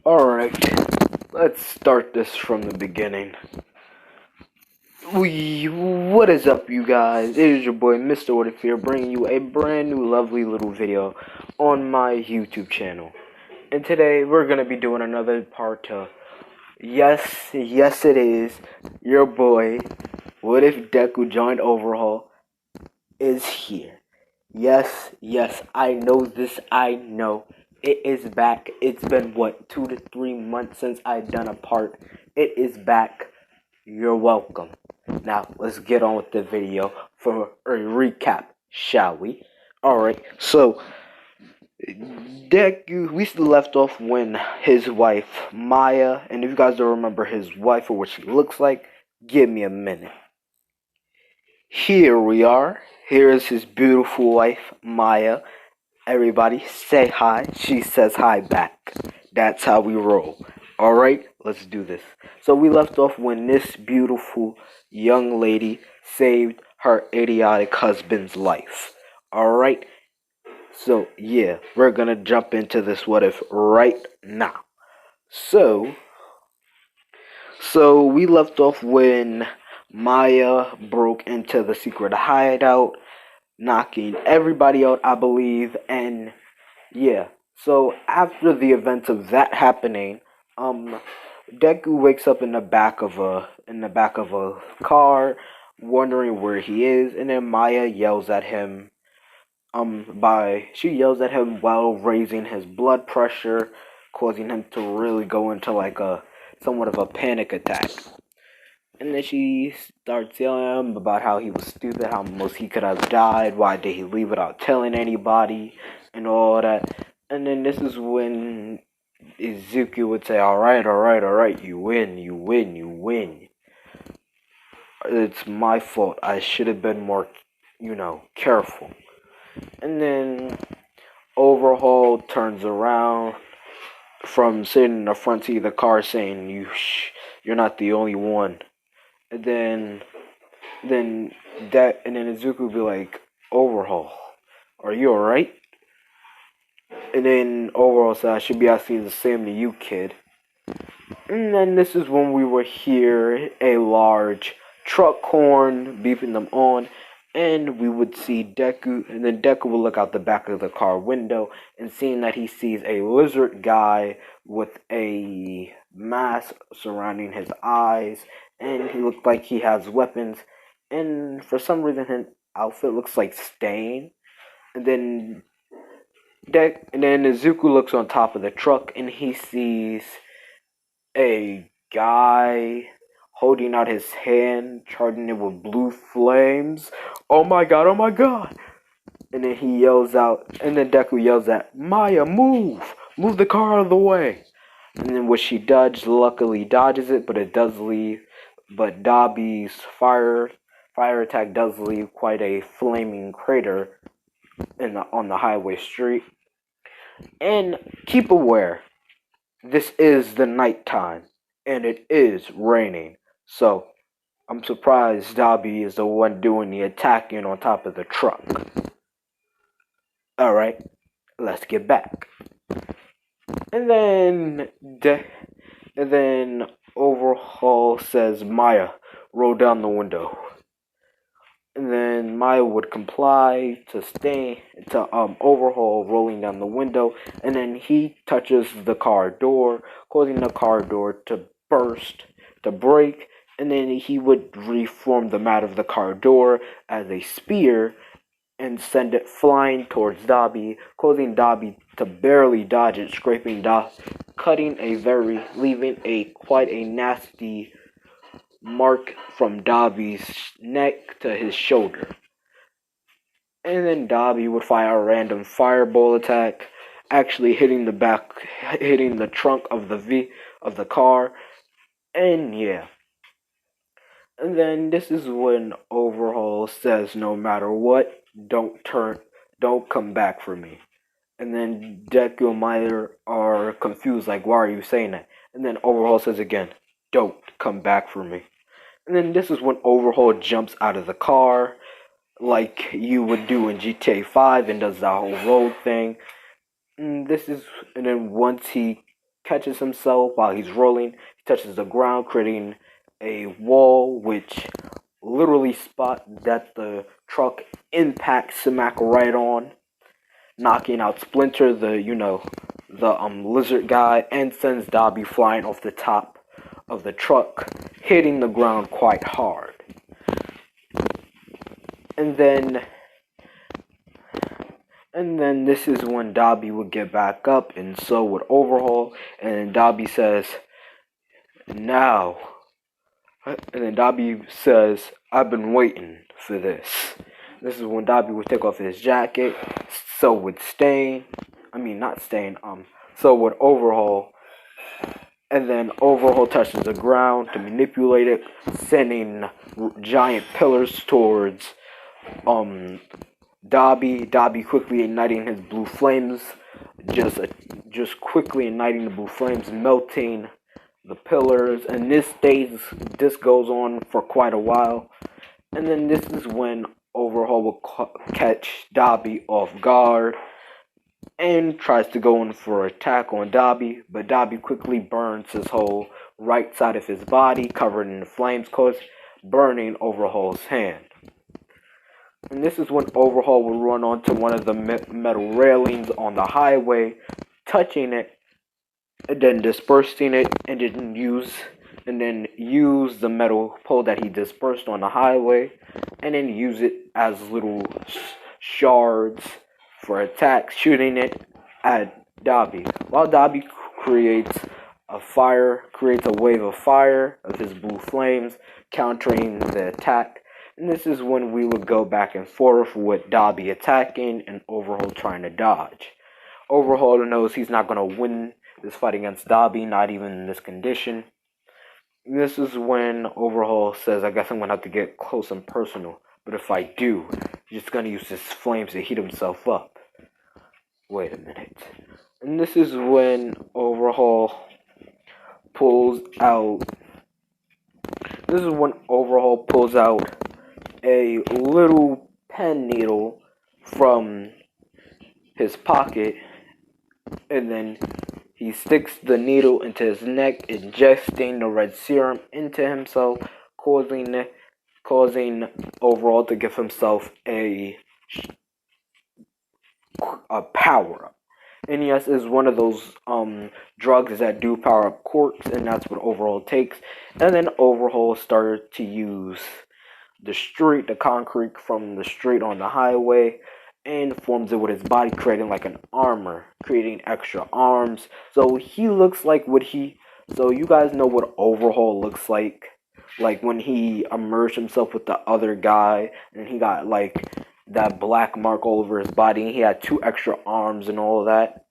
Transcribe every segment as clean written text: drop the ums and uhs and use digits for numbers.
Alright, let's start this from the beginning. What is up, you guys? It is your boy, Mr. What If here, bringing you a brand new lovely little video on my YouTube channel. And today, we're gonna be doing another part to yes, it is, your boy, What If Deku joined Overhaul, is here. Yes, I know this, I know. It is back. It's been, 2 to 3 months since I've done a part. It is back. You're welcome. Now, let's get on with the video for a recap, shall we? Alright, so, Deku, we left off when his wife, Maya, and if you guys don't remember his wife or what she looks like, give me a minute. Here we are. Here is his beautiful wife, Maya. Everybody say hi. She says hi back. That's how we roll. Alright, let's do this. So we left off when this beautiful young lady saved her idiotic husband's life. Alright? So, yeah, we're gonna jump into this what if right now. So we left off when Maya broke into the secret hideout, knocking everybody out, I believe, and yeah. So after the events of that happening, Deku wakes up in the back of a car, wondering where he is, and then Maya yells at him. She yells at him while raising his blood pressure, causing him to really go into like a somewhat of a panic attack. And then she starts yelling him about how he was stupid, how most he could have died, why did he leave without telling anybody, and all that. And then this is when Izuku would say, alright, you win. It's my fault. I should have been more, careful. And then Overhaul turns around from sitting in the front seat of the car saying, you're not the only one. And then Izuku would be like, Overhaul, are you alright? And then Overhaul said, I should be asking the same to you, kid. And then this is when we will hear a large truck horn beeping them on, and we would see Deku, and then Deku will look out the back of the car window, and seeing that he sees a lizard guy with a mask surrounding his eyes, and he looks like he has weapons, and for some reason his outfit looks like Stain. And then Izuku looks on top of the truck, and he sees a guy holding out his hand, charging it with blue flames. Oh my god. And then he yells out, and then Deku yells at Maya, move the car out of the way. And then what she does, luckily dodges it, but it does leave. But Dobby's fire attack does leave quite a flaming crater on the highway street. And keep aware, this is the nighttime, and it is raining. So, I'm surprised Dobby is the one doing the attacking on top of the truck. Alright, let's get back. And then Overhaul says, Maya, roll down the window. And then Maya would comply to Overhaul rolling down the window, and then he touches the car door, causing the car door to break, and then he would reform the mat of the car door as a spear and send it flying towards Dobby, causing Dobby to barely dodge it, leaving quite a nasty mark from Dobby's neck to his shoulder. And then Dobby would fire a random fireball attack, actually hitting the trunk of the car, and yeah. And then this is when Overhaul says, no matter what, don't come back for me. And then Deku and Maya are confused, like, why are you saying that? And then Overhaul says again, don't come back for me. And then this is when Overhaul jumps out of the car, like you would do in GTA 5, and does the whole road thing. And then once he catches himself while he's rolling. He touches the ground, creating a wall, which literally spot that the truck impacts smack right on, knocking out Splinter, the lizard guy, and sends Dobby flying off the top of the truck, hitting the ground quite hard. And then this is when Dobby would get back up, and so would Overhaul. And then Dobby says, "Now." And then Dobby says, "I've been waiting for this." This is when Dobby would take off his jacket. So would so would Overhaul. And then Overhaul touches the ground to manipulate it, sending giant pillars towards Dobby. Dobby quickly igniting his blue flames, just quickly igniting the blue flames, melting the pillars. And this goes on for quite a while. And then this is when Overhaul will catch Dobby off guard and tries to go in for an attack on Dobby, but Dobby quickly burns his whole right side of his body, covered in the flames, burning Overhaul's hand. And this is when Overhaul will run onto one of the metal railings on the highway, touching it, and then dispersing it, and then use the metal pole that he dispersed on the highway, and then use it as little shards for attacks, shooting it at Dobby. While Dobby creates a wave of fire of his blue flames, countering the attack. And this is when we would go back and forth with Dobby attacking and Overhaul trying to dodge. Overhaul knows he's not going to win this fight against Dobby, not even in this condition. This is when Overhaul says, "I guess I'm going to have to get close and personal. But if I do, he's just going to use his flames to heat himself up." Wait a minute. And this is when Overhaul pulls out a little pen needle from his pocket, and then he sticks the needle into his neck, ingesting the red serum into himself, causing Overhaul to give himself a power up. And yes, it's one of those drugs that do power up quirks, and that's what Overhaul takes. And then Overhaul started to use the concrete from the street on the highway, and forms it with his body, creating like an armor, creating extra arms. So he looks like so you guys know what Overhaul looks like when he merged himself with the other guy, and he got like that black mark all over his body, and he had 2 extra arms and all of that.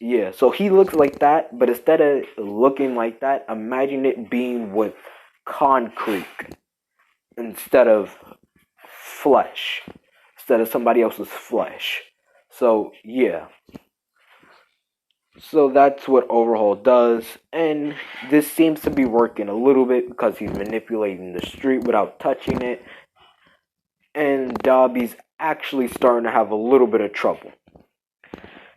Yeah, so he looks like that, but instead of looking like that, imagine it being with concrete instead of flesh, instead of somebody else's flesh. So yeah, so that's what Overhaul does, and this seems to be working a little bit because he's manipulating the street without touching it, and Dobby's actually starting to have a little bit of trouble.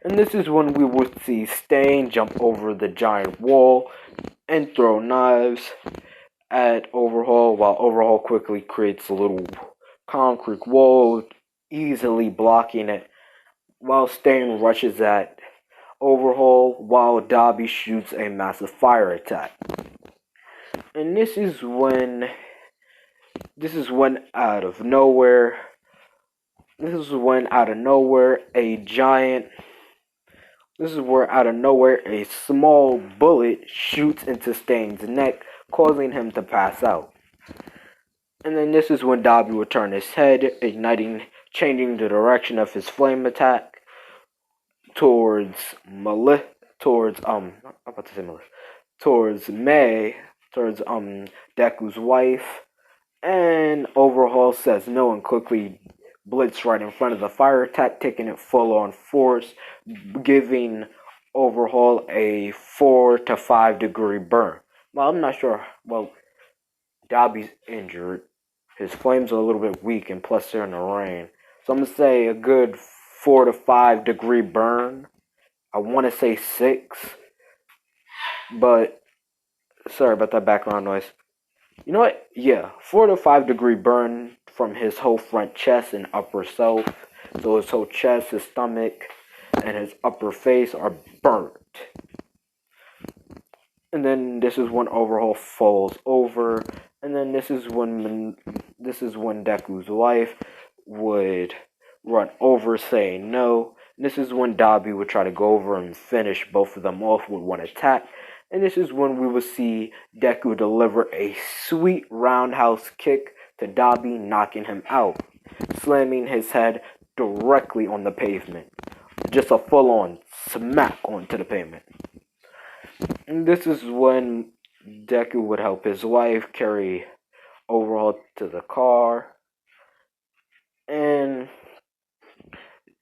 And this is when we would see Stain jump over the giant wall and throw knives at Overhaul, while Overhaul quickly creates a little concrete wall, easily blocking it, while Stain rushes at Overhaul, while Dobby shoots a massive fire attack. And this is when out of nowhere a small bullet shoots into Stain's neck, causing him to pass out. And then this is when Dobby would turn his head, changing the direction of his flame attack towards Deku's wife. And Overhaul says no and quickly blitz right in front of the fire attack, taking it full on force, giving Overhaul a 4 to 5 degree burn. Well, I'm not sure. Well, Dobby's injured. His flames are a little bit weak, and plus they're in the rain. So I'm going to say a good 4 to 5 degree burn. I want to say 6. But sorry about that background noise. You know what? Yeah, 4 to 5 degree burn from his whole front chest and upper self. So his whole chest, his stomach, and his upper face are burnt. And then this is when Overhaul falls over, and then this is when Deku's wife would run over saying no. And this is when Dobby would try to go over and finish both of them off with one attack. And this is when we would see Deku deliver a sweet roundhouse kick to Dobby, knocking him out, slamming his head directly on the pavement. Just a full-on smack onto the pavement. And this is when Deku would help his wife carry Overhaul to the car. And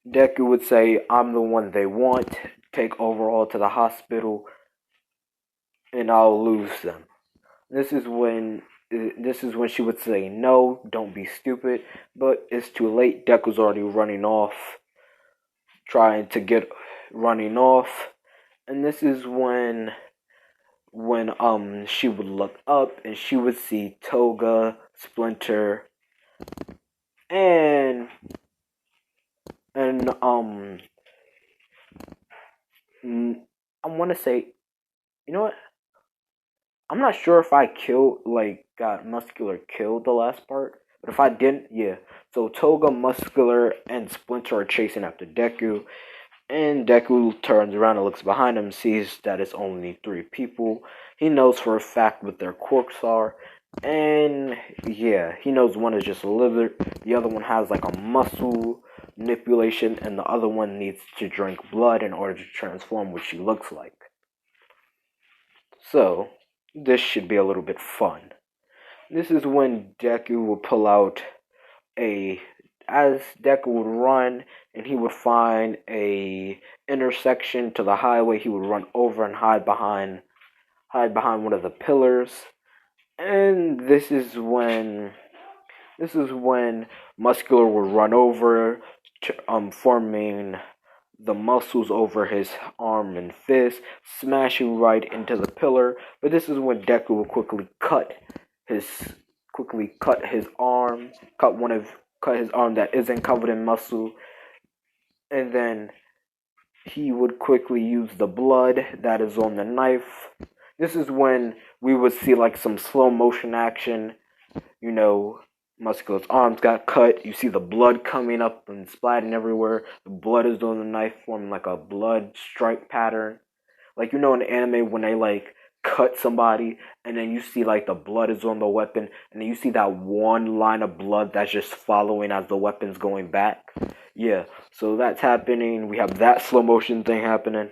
Deku would say, I'm the one they want. Take Overhaul to the hospital and I'll lose them. This is when she would say, no, don't be stupid. But it's too late. Deku's already running off. Running off. And this is when she would look up and she would see Toga, Splinter, and I want to say, you know what? I'm not sure if I got Muscular killed the last part, but if I didn't, yeah. So Toga, Muscular, and Splinter are chasing after Deku. And Deku turns around and looks behind him, sees that it's only 3 people. He knows for a fact what their quirks are. And yeah, he knows one is just a lizard, the other one has like a muscle manipulation, and the other one needs to drink blood in order to transform what she looks like. So, this should be a little bit fun. This is when Deku will pull out as Deku would run and he would find a intersection to the highway, he would run over and hide behind one of the pillars. And this is when Muscular would run over, forming the muscles over his arm and fist, smashing right into the pillar. But this is when Deku would quickly cut his arm, cut his arm that isn't covered in muscle, and then he would quickly use the blood that is on the knife. This is when we would see like some slow motion action. Muscular's arms got cut. You see the blood coming up and splatting everywhere. The blood is on the knife, forming like a blood stripe pattern. Like, in anime when they cut somebody and then you see like the blood is on the weapon and then you see that one line of blood that's just following as the weapon's going back. Yeah, so that's happening. We have that slow motion thing happening.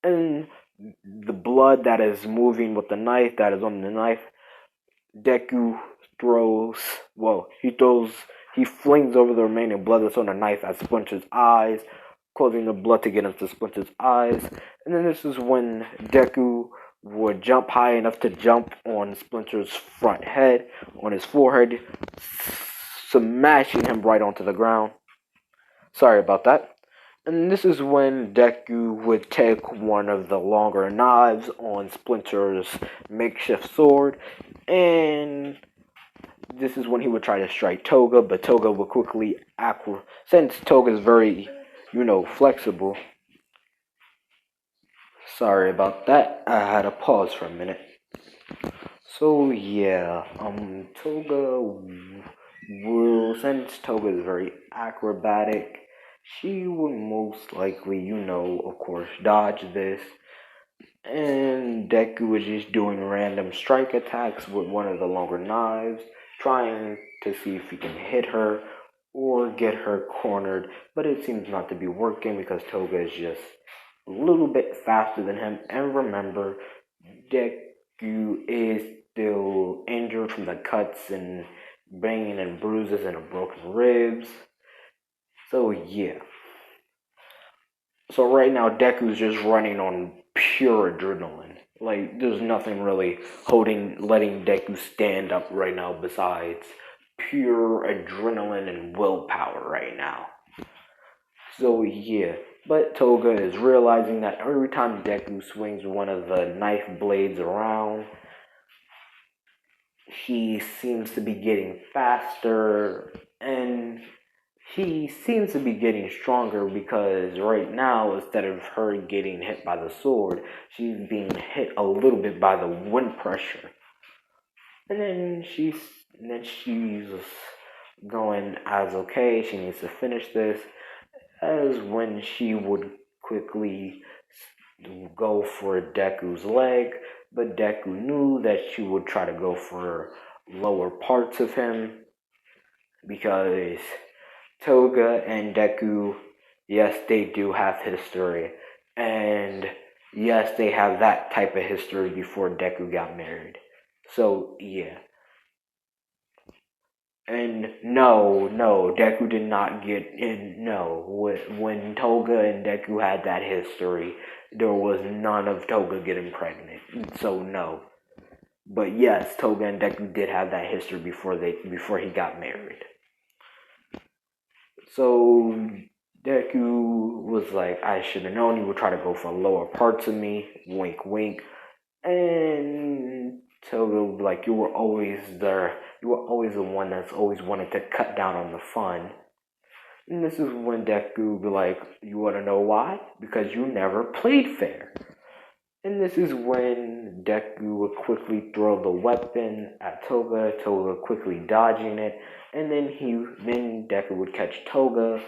And the blood that is moving with the knife, that is on the knife, Deku he flings over the remaining blood that's on the knife at Splinter's eyes, causing the blood to get into Splinter's eyes. And then this is when Deku would jump high enough to jump on Splinter's front head, on his forehead, smashing him right onto the ground. Sorry about that. And this is when Deku would take one of the longer knives on Splinter's makeshift sword, and this is when he would try to strike Toga, but Toga would quickly since Toga is very, flexible. Sorry about that. I had to pause for a minute. So yeah, since Toga is very acrobatic, she would most likely, of course, dodge this. And Deku was just doing random strike attacks with one of the longer knives, trying to see if he can hit her or get her cornered, but it seems not to be working because Toga is just a little bit faster than him. And remember, Deku is still injured from the cuts and banging and bruises and broken ribs. So yeah. So right now Deku's just running on pure adrenaline. Like, there's nothing really letting Deku stand up right now besides pure adrenaline and willpower right now. So yeah, But Toga is realizing that every time Deku swings one of the knife blades around, he seems to be getting faster, and he seems to be getting stronger because right now, instead of her getting hit by the sword, she's being hit a little bit by the wind pressure. And then she's going as okay, she needs to finish this, as when she would quickly go for Deku's leg, but Deku knew that she would try to go for lower parts of him because Toga and Deku, yes, they do have history, and yes, they have that type of history before Deku got married. So, yeah. And no, Deku did not get in. No, when Toga and Deku had that history, there was none of Toga getting pregnant. So no, but yes, Toga and Deku did have that history before he got married. So Deku was like, I should have known you would try to go for lower parts of me. Wink, wink. And Toga would be like, you were always there. You were always the one that's always wanted to cut down on the fun. And this is when Deku would be like, you want to know why? Because you never played fair. And this is when Deku would quickly throw the weapon at Toga, Toga quickly dodging it, and then Deku would catch Toga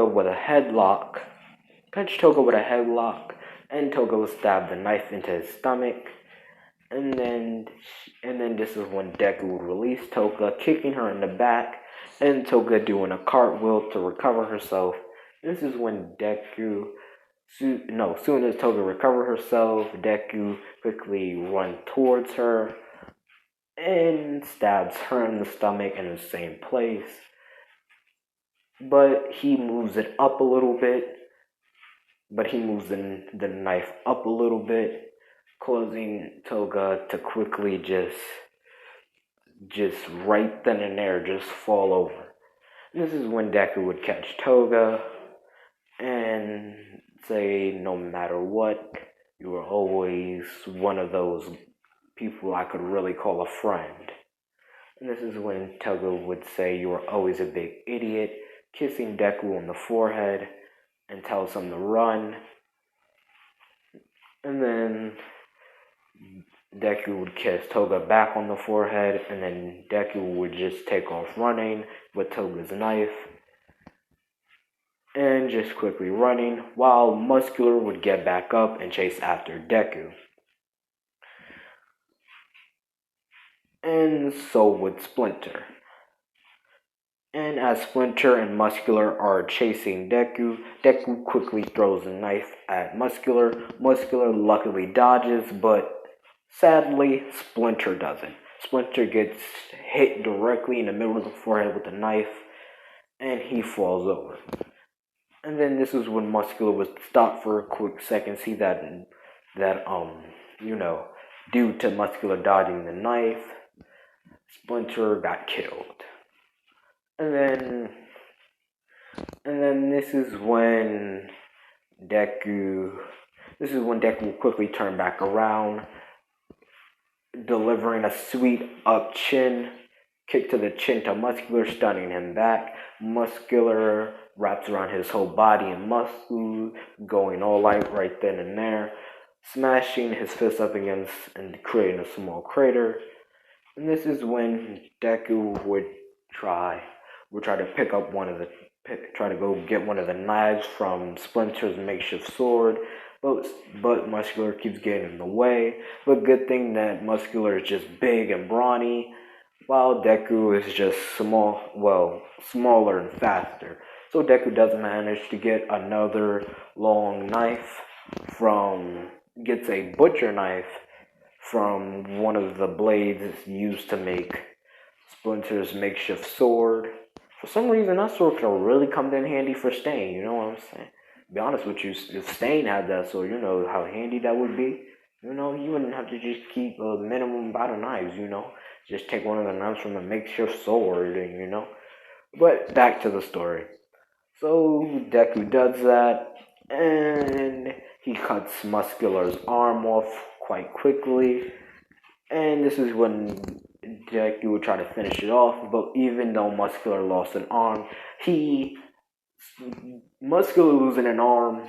with a headlock, and Toga would stab the knife into his stomach. And then this is when Deku would release Toga, kicking her in the back, and Toga doing a cartwheel to recover herself. This is when soon as Toga recovered herself, Deku quickly runs towards her and stabs her in the stomach in the same place. But he moves it up a little bit. He moves the knife up a little bit, causing Toga to quickly just right then and there just fall over. And this is when Deku would catch Toga and say, no matter what, you were always one of those people I could really call a friend. And this is when Toga would say, you were always a big idiot, kissing Deku on the forehead and tells him to run. And then Deku would kiss Toga back on the forehead, and then Deku would just take off running with Toga's knife. And just quickly running, while Muscular would get back up and chase after Deku. And so would Splinter. And as Splinter and Muscular are chasing Deku, Deku quickly throws a knife at Muscular. Muscular luckily dodges, but sadly, Splinter doesn't. Splinter gets hit directly in the middle of the forehead with a knife, and he falls over. And then this is when Muscular would stop for a quick second, see that due to Muscular dodging the knife, Splinter got killed. And then this is when Deku will quickly turn back around, delivering a sweet up chin kick to the chin to Muscular, stunning him back. Muscular wraps around his whole body and muscle, going all out right then and there, smashing his fist up against and creating a small crater. And this is when Deku would try to try to go get one of the knives from Splinter's makeshift sword, but Muscular keeps getting in the way. But good thing that Muscular is just big and brawny, while Deku is just smaller and faster. So Deku does manage to get another long knife gets a butcher knife from one of the blades used to make Splinter's makeshift sword. For some reason, that sword could really come in handy for Stain, you know what I'm saying? To be honest with you, if Stain had that sword, you know how handy that would be. You know, you wouldn't have to just keep a minimum amount of knives, you know. Just take one of the knives from the makeshift sword, and But back to the story. So Deku does that, and he cuts Muscular's arm off quite quickly. And this is when Deku would try to finish it off, but even though Muscular lost an arm, Muscular losing an arm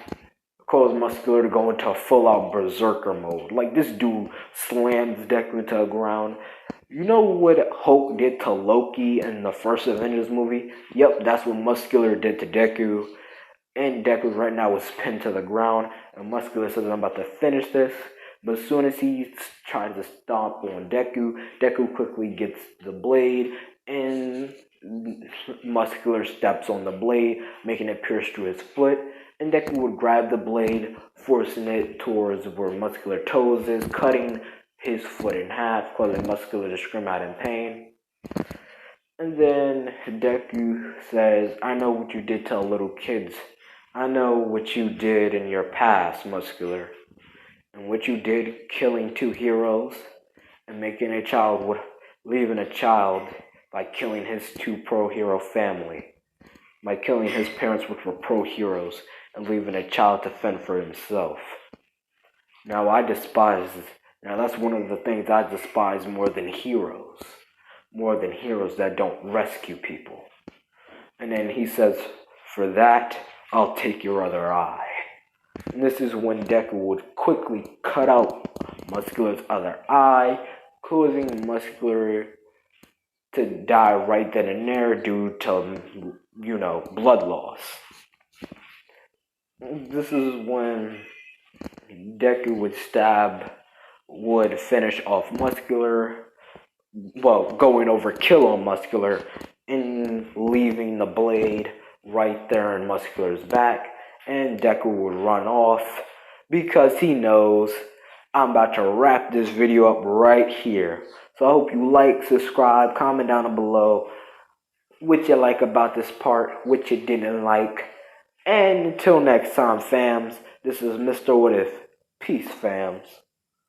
caused Muscular to go into a full-out berserker mode. Like, this dude slams Deku into the ground. You know what Hulk did to Loki in the first Avengers movie? Yep, that's what Muscular did to Deku. And Deku right now is pinned to the ground. And Muscular says, I'm about to finish this. But as soon as he tries to stomp on Deku, Deku quickly gets the blade. And Muscular steps on the blade, making it pierce through his foot. And Deku would grab the blade, forcing it towards where Muscular toes is, cutting his foot in half, causing Muscular to scream out in pain. And then Deku says, I know what you did to little kids. I know what you did in your past, Muscular. And what you did killing 2 heroes and making a child, leaving a child by killing his 2 pro-hero family. By killing his parents, which were pro-heroes, and leaving a child to fend for himself. Now that's one of the things I despise more than heroes. More than heroes that don't rescue people. And then he says, for that, I'll take your other eye. And this is when Deku would quickly cut out Muscular's other eye, causing Muscular to die right then and there due to, blood loss. This is when Deku would finish off Muscular, going overkill on Muscular, and leaving the blade right there in Muscular's back, and Deku would run off because he knows I'm about to wrap this video up right here. So I hope you like, subscribe, comment down below what you like about this part, what you didn't like. And until next time, fams, this is Mr. What If. Peace, fams.